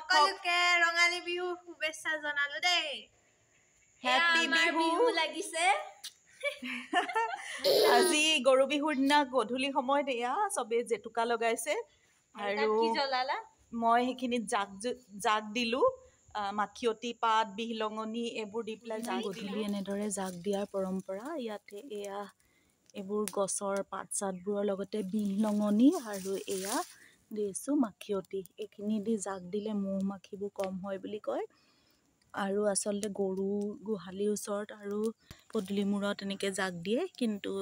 সকলোকে ৰঙালী বিহু শুভেচ্ছা জনালো দেই হেপী বিহু লাগিছে আজি গৰু বিহুৰ দিনা গধূলি সময়ত এয়া সবে জেতুকা লগাইছে আৰু কি জ্বলালা মই সেইখিনি জাগ দিলো মাখিয়তি পাত বিহলঙনি এইবোৰ দি পেলাই গধূলি এনেদৰে জাগ দিয়াৰ পৰম্পৰা ইয়াতে এয়া এইবোৰ গছৰ পাত চাতবোৰৰ লগতে বিহলঙনি আৰু এয়া দিছো মাখিয়তি এইখিনি দি জাগ দিলে মহ মাখিবোৰ কম হয় বুলি কয় আৰু আসলতে গৰু গোহালিৰ ওচৰত আৰু পদূলি মূৰত এনেকৈ জাগ দিয়ে কিন্তু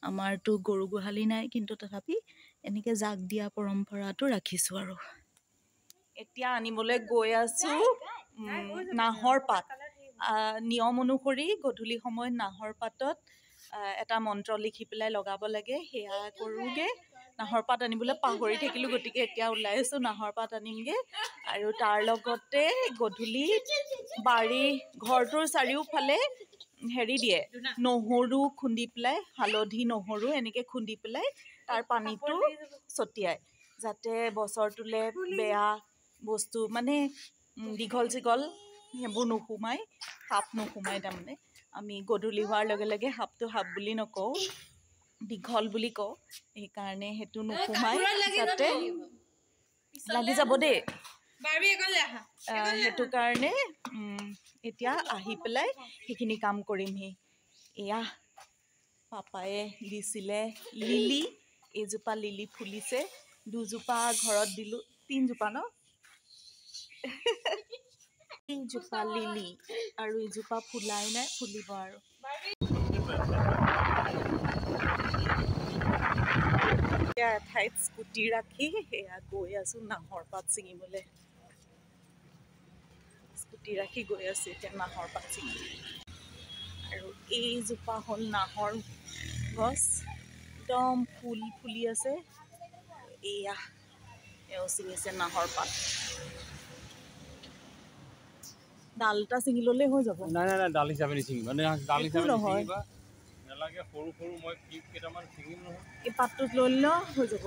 আমাৰতো গৰু গোহালি নাই কিন্তু তথাপি এনেকৈ জাগ দিয়া পৰম্পৰাটো ৰাখিছোঁ আৰু এতিয়া আনিবলৈ গৈ আছোঁ নাহৰ পাত নিয়ম অনুসৰি গধূলি সময়ত নাহৰ পাতত এটা মন্ত্ৰ লিখি পেলাই লগাব লাগে সেয়া কৰোঁগৈ নাহৰ পাত আনিবলৈ পাহৰি থাকিলোঁ গতিকে এতিয়া ওলাই আছোঁ নাহৰ পাত আনিমগৈ আৰু তাৰ লগতে গধূলি বাৰী ঘৰটোৰ চাৰিওফালে হেৰি দিয়ে নহৰু খুন্দি পেলাই হালধি নহৰু এনেকৈ খুন্দি পেলাই তাৰ পানীটো ছটিয়াই যাতে বছৰটোলৈ বেয়া বস্তু মানে দীঘল চিঘল সেইবোৰ নোসোমাই সাপ নোসোমাই তাৰমানে আমি গধূলি হোৱাৰ লগে লগে সাপটো সাপ বুলি নকওঁ দীঘল বুলি কওঁ সেইকাৰণে সেইটো নোসোমাই যাতে লাগি যাব দেই সেইটো কাৰণে এতিয়া আহি পেলাই সেইখিনি কাম কৰিমহি এয়া পাপায়ে দিছিলে লিলি এজোপা লিলি ফুলিছে দুজোপা ঘৰত দিলোঁ 3 জোপা ন এইজোপা লিলি আৰু এজোপা ফুলাই নাই ফুলিব আৰু এঠাইত স্কুটি ৰাখি সেয়া গৈ আছোঁ নাহৰ পাত ছিঙিবলৈ স্কুটি ৰাখি গৈ আছোঁ এতিয়া নাহৰ পাত ছিঙিবলৈ আৰু এইজোপা হ'ল নাহৰ গছ একদম ফুল ফুলি আছে এয়া এও ছিঙিছে নাহৰ পাত ডাল এটা ছিঙি ল'লে হৈ যাব নাই নাই নাই ডাল হিচাপে নিছিঙিম মানে ডাল হিচাপে নিছিঙিবা নালাগে সৰু সৰু মই ক্লিপ কেইটামান ছিঙিম নহয় এই পাতটোত লৈ ল'লেও হৈ যাব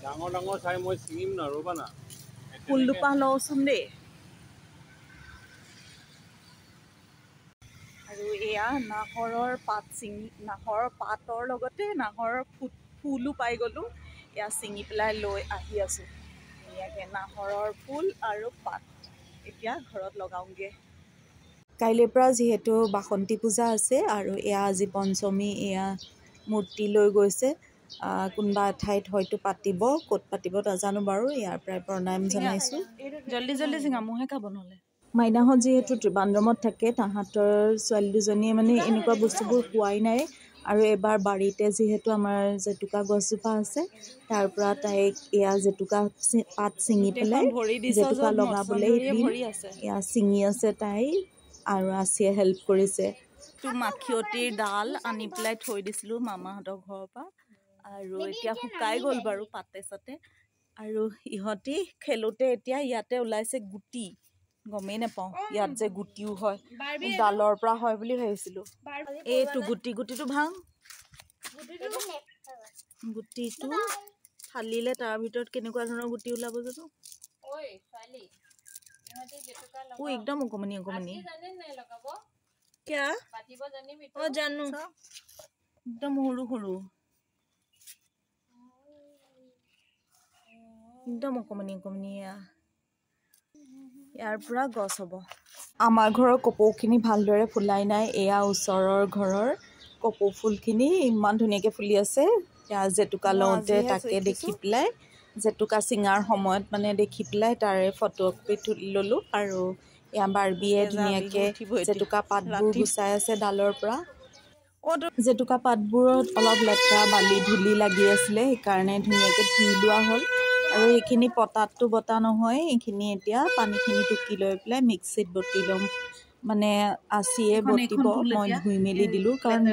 ডাঙৰ ডাঙৰ চাই মই ছিঙিম ন ৰ'বা না ফুল দুপা লওঁচোন দেই আৰু এয়া নাহৰৰ পাত নাহৰ পাতৰ লগতে নাহৰৰ ফুলো পাই গ'লোঁ এয়া ছিঙি পেলাই লৈ আহি আছোঁ ধুনীয়াকৈ নাহৰৰ ফুল আৰু পাত এতিয়া ঘৰত লগাওঁগৈ কাইলৈৰ পৰা যিহেতু বাসন্তী পূজা আছে আৰু এয়া আজি পঞ্চমী এয়া মূৰ্তি লৈ গৈছে কোনোবা ঠাইত হয়তো পাতিব ক'ত পাতিব নাজানো বাৰু ইয়াৰ পৰাই প্ৰণাম জনাইছোঁ জল্দি জল্দি চিঙা মোহে খাব নহ'লে মাইনাহঁত যিহেতু ত্ৰিবান্দ্ৰমত থাকে তাহাঁতৰ ছোৱালী দুজনীয়ে মানে এনেকুৱা বস্তুবোৰ পোৱাই নাই আৰু এবাৰ বাৰীতে যিহেতু আমাৰ জেতুকা গছজোপা আছে তাৰ পৰা তাইক এয়া জেতুকা পাত ছিঙি পেলাই জেতুকা লগাবলৈ এয়া ছিঙি আছে তাই আৰু আছিয়ে হেল্প কৰিছে মাখিয়তিৰ ডাল আনি পেলাই থৈ দিছিলোঁ মামাহঁতৰ ঘৰৰ পৰা আৰু এতিয়া শুকাই গ'ল বাৰু পাতে চাতে আৰু ইহঁতি খেলোতে এতিয়া ইয়াতে ওলাইছে গুটি গমেই নাপাওঁ ইয়াত যে গুটিও হয় ডালৰ পৰা হয় বুলি ভাবিছিলোঁ এইটো গুটিটো ভাং গুটিটো ফালিলে তাৰ ভিতৰত কেনেকুৱা ধৰণৰ গুটি ওলাব জানো একদম অকমানি অকমানি কিয়া জানো একদম সৰু সৰু একদম অকমানি অকমানি ইয়াৰ পৰা গছ হ'ব আমাৰ ঘৰৰ কপৌখিনি ভালদৰে ফুলাই নাই এয়া ওচৰৰ ঘৰৰ কপৌ ফুলখিনি ইমান ধুনীয়াকৈ ফুলি আছে এতিয়া জেতুকা লওঁতে তাকে দেখি পেলাই জেতুকা চিঙাৰ সময়ত মানে দেখি পেলাই তাৰে ফটো কপি তুলি ল'লোঁ আৰু এয়া বাৰ্বিয়ে ধুনীয়াকৈ জেতুকা পাতবোৰ গুচাই আছে ডালৰ পৰা জেতুকা পাতবোৰত অলপ লেতেৰা বালি ধূলি লাগি আছিলে সেইকাৰণে ধুনীয়াকৈ ধুই লোৱা হ'ল আৰু এইখিনি পতাতটো বতা নহয় এইখিনি এতিয়া পানীখিনি টুকি লৈ পেলাই মিক্সিত বটি ল'ম মানে আছিয়ে বটিব মই ধুই মেলি দিলোঁ কাৰণ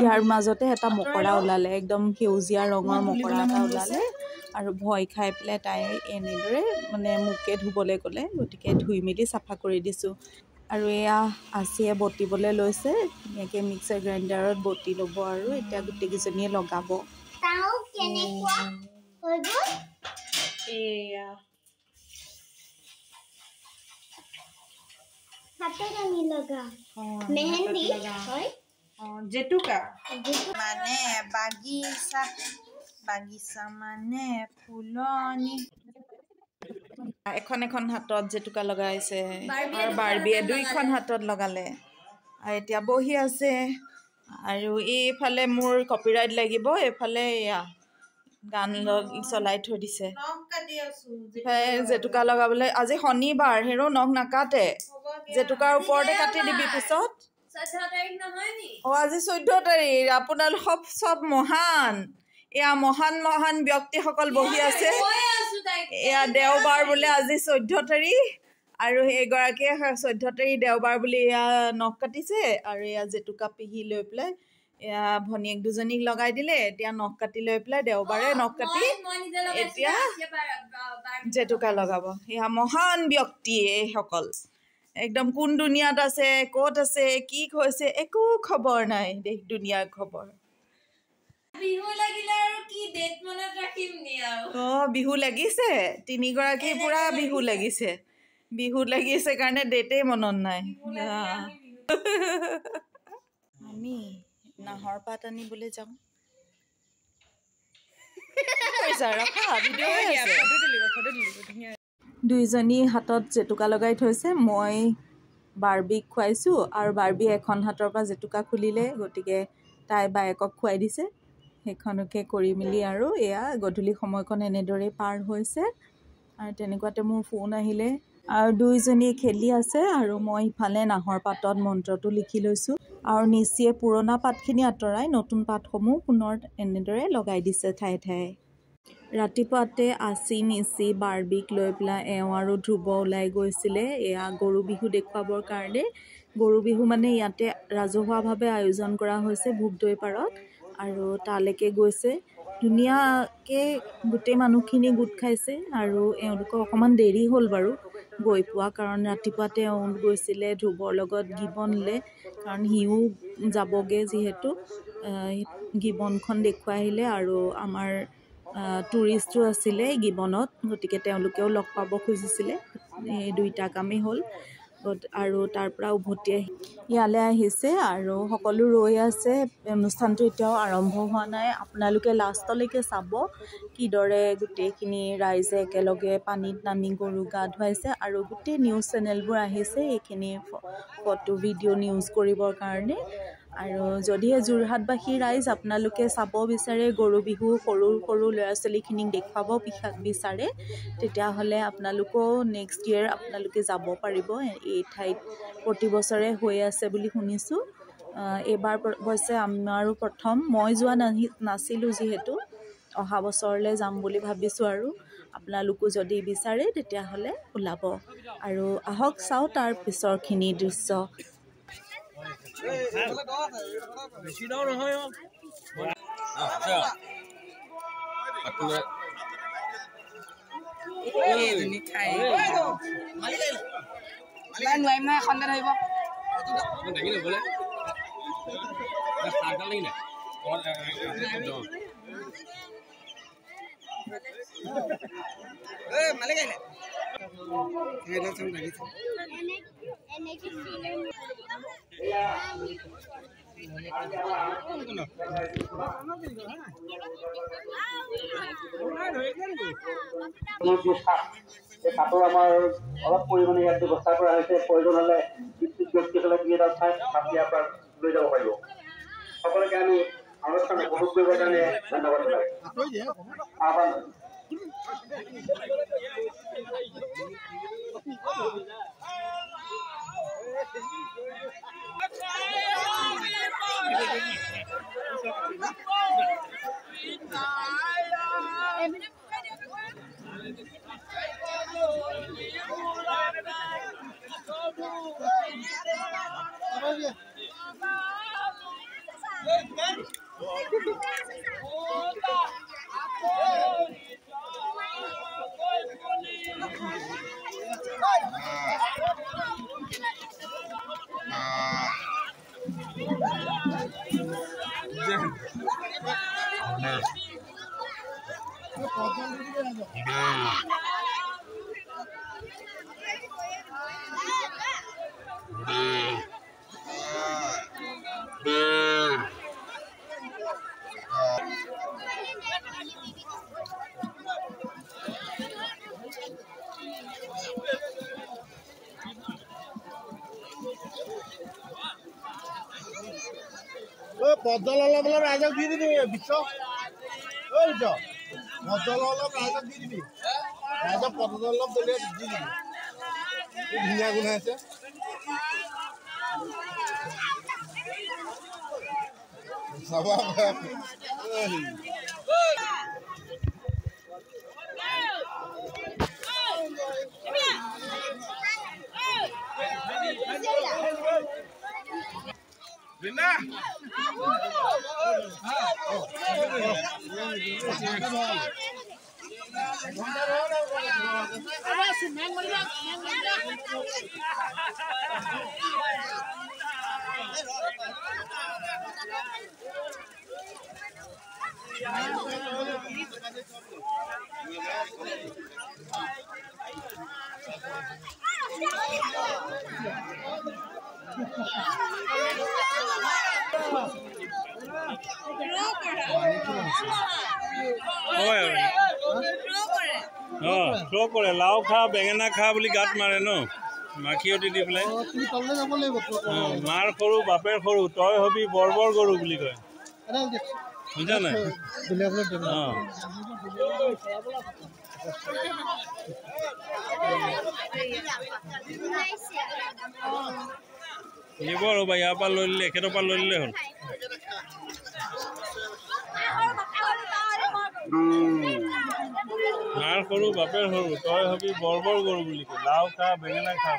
ইয়াৰ মাজতে এটা মকৰা ওলালে একদম সেউজীয়া ৰঙৰ মকৰা এটা ওলালে আৰু ভয় খাই পেলাই তাই এনেদৰে মানে মোকে ধুবলৈ ক'লে, গতিকে ধুই মেলি চাফা কৰি দিছোঁ। আৰু এয়া আছিয়ে বটিবলৈ লৈছে, ধুনীয়াকৈ মিক্সাৰ গ্ৰাইণ্ডাৰত বটি ল'ব আৰু এতিয়া গোটেইকেইজনীয়ে লগাব। এয়া জেতুকা মানে বাগিচা মানে ফুলনি। এখন এখন হাতত জেতুকা লগাইছে আৰু বাৰ্বিয়ে 2খন হাতত লগালে আৰু এতিয়া বহি আছে। আৰু এইফালে মোৰ কপিৰাইট লাগিব, এইফালে এয়া গান চলাই থৈ দিছে। জেতুকা লগাবলৈ আজি শনিবাৰ, হেৰো নখ নাকাটে, জেতুকাৰ ওপৰতে কাটি দিবি পিছত। আজি 14 তাৰিখ। আপোনালোক চব মহান, এয়া মহান মহান ব্যক্তিসকল বহি আছে। এয়া দেওবাৰ বোলে আজি 14 তাৰিখ, আৰু সেইগৰাকীয়ে 14 তাৰিখ দেওবাৰ বুলি এয়া নখ কাটিছে আৰু এয়া জেতুকা পিহি লৈ পেলাই এয়া ভনীয়েক দুজনীক লগাই দিলে। এতিয়া নখ কাটি লৈ পেলাই দেওবাৰে নখ কাটি এতিয়া জেতুকা লগাব। এয়া মহান ব্যক্তি এইসকল, একদম কোন দুনিয়াত আছে, ক'ত আছে, কি হৈছে একো খবৰ নাই, দেশ দুনিয়াৰ খবৰ। বিহু লাগিছে, 3গৰাকী পুৰা বিহু লাগিছে। বিহু লাগিছে কাৰণে ডেটেই মনত নাই। আমি নাহৰ পাত আনিবলৈ যাওঁ। দুইজনী হাতত জেতুকা লগাই থৈছে। মই বাৰ্বিক খুৱাইছোঁ আৰু বাৰ্বিয়ে এখন হাতৰ পৰা জেতুকা খুলিলে, গতিকে তাই বায়েকক খুৱাই দিছে। সেইখনকে কৰি মেলি আৰু এয়া গধূলি সময়কণ এনেদৰেই পাৰ হৈছে। আৰু তেনেকুৱাতে মোৰ ফোন আহিলে আৰু দুইজনী খেলি আছে আৰু মই ইফালে নাহৰ পাতত মন্ত্ৰটো লিখি লৈছোঁ। আৰু নিচিয়ে পুৰণা পাতখিনি আঁতৰাই নতুন পাতসমূহ পুনৰ এনেদৰে লগাই দিছে ঠায়ে ঠায়ে। ৰাতিপুৱাতে নিচি বাৰ্বিক লৈ পেলাই এওঁ আৰু ধ্ৰুৱ ওলাই গৈছিলে এয়া গৰু বিহু দেখুৱাবৰ কাৰণে। গৰু বিহু মানে ইয়াতে ৰাজহুৱাভাৱে আয়োজন কৰা হৈছে ভোগদৈ পাৰত, আৰু তালৈকে গৈছে। ধুনীয়াকৈ গোটেই মানুহখিনি গোট খাইছে আৰু এওঁলোকৰ অকণমান দেৰি হ'ল বাৰু গৈ পোৱা, কাৰণ ৰাতিপুৱাতে এওঁ গৈছিলে ধ্ৰুৱৰ লগত গিবনলৈ, কাৰণ সিও যাবগৈ যিহেতু। গিবনখন দেখুৱাই আহিলে আৰু আমাৰ টুৰিষ্টো আছিলে গিবনত, গতিকে তেওঁলোকেও লগ পাব খুজিছিলে। এই 2টা কামেই হ'ল। আৰু তাৰ পৰা উভতি আহি ইয়ালৈ আহিছে আৰু সকলো ৰৈ আছে। অনুষ্ঠানটো এতিয়াও আৰম্ভ হোৱা নাই। আপোনালোকে লাষ্টলৈকে চাব কিদৰে গোটেইখিনি ৰাইজে একেলগে পানীত নামি গৰু গা ধুৱাইছে, আৰু গোটেই নিউজ চেনেলবোৰ আহিছে এইখিনি ফটো ভিডিঅ' নিউজ কৰিবৰ কাৰণে। আৰু যদিহে যোৰহাটবাসী ৰাইজ আপোনালোকে চাব বিচাৰে, গৰু বিহু সৰু সৰু ল'ৰা ছোৱালীখিনিক দেখুৱাব বিচাৰে, তেতিয়াহ'লে আপোনালোকেও নেক্সট ইয়েৰ আপোনালোকে যাব পাৰিব। এই ঠাইত প্ৰতি বছৰে হৈ আছে বুলি শুনিছোঁ। এইবাৰ অৱশ্যে আমাৰো প্ৰথম। মই যোৱা নাছিলোঁ যিহেতু, অহা বছৰলৈ যাম বুলি ভাবিছোঁ। আৰু আপোনালোকো যদি বিচাৰে তেতিয়াহ'লে ওলাব আৰু আহক চাওঁ তাৰ পিছৰখিনি দৃশ্য। তাতো আমাৰ অলপ পৰিমাণে ইয়াত ব্যৱস্থা কৰা হৈছে। প্ৰয়োজন হ'লে ব্যক্তিসকলে কি এটা ঠাইত ইয়াৰ পৰা লৈ যাব পাৰিব। সকলোকে আমি অনুষ্ঠান উপভোগ কৰিবৰ কাৰণে ধন্যবাদ জনাইছোঁ। পদ্মল অলপ অলপ ৰাইজক দি দিবি বিশ্ব পদ্মল অলপ ৰাইজক দি দিবি ৰাইজক পদ্মল অলপ দলিয়াই দি দিবি ধুনীয়া গোন্ধাইছে চাব Linda! থ্ৰ' কৰে লাও খা বেঙেনা খা বুলি গাত মাৰে ন মাখিয়তী দি পেলাই মাৰ সৰু বাপেৰ সৰু তই হবি বৰ বৰ গৰু বুলি কয় বুজা নাই নিব ৰ'বা ইয়াৰ পৰা লৈ লিলে এখেতৰ পৰা লৈ লিলে হ'ল মাৰ সৰু বাপেৰ সৰু তই হবি বৰ বৰ গৰু বুলি কয় লাও খা বেঙেনা খা